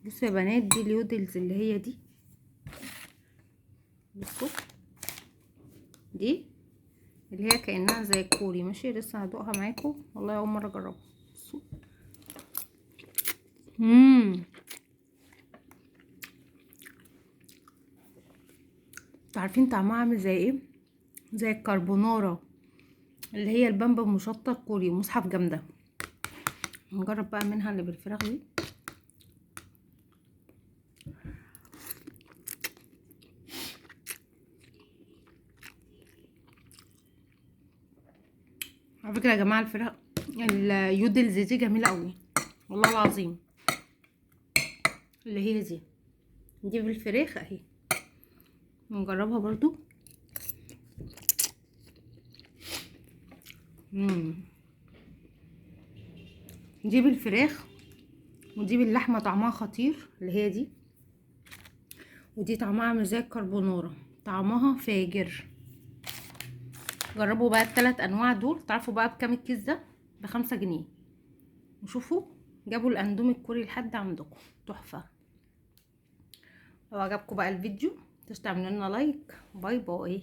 بصوا يا بنات، دي اليودلز اللي هي دي. بصوا دي اللي هي كأنها زي الكوري. ماشي، لسه هدوقها معاكم، والله اول مره اجربها. بصوا. انتوا عارفين طعمها عامل زي ايه؟ زي الكربونارا اللي هي البامبا المشطه الكوري، مصحف جامده. نجرب بقى منها اللي بالفراخ دي. على فكره يا جماعه، الفراخ اليودلز دي جميله قوي والله العظيم. اللي هي دي بالفراخ اهي، نجربها برضو. دي بالفراخ ودي باللحمه، طعمها خطير اللي هي دي. ودي طعمها عامل زي الكربونارا، طعمها فاجر. جربوا بقى الثلاث انواع دول. تعرفوا بقى بكام الكيس ده؟ ب5 جنيه. وشوفوا جابوا الاندومي الكوري لحد عندكم، تحفه. لو عجبكم بقى الفيديو متنسوش تعملوا لنا لايك. باي باي.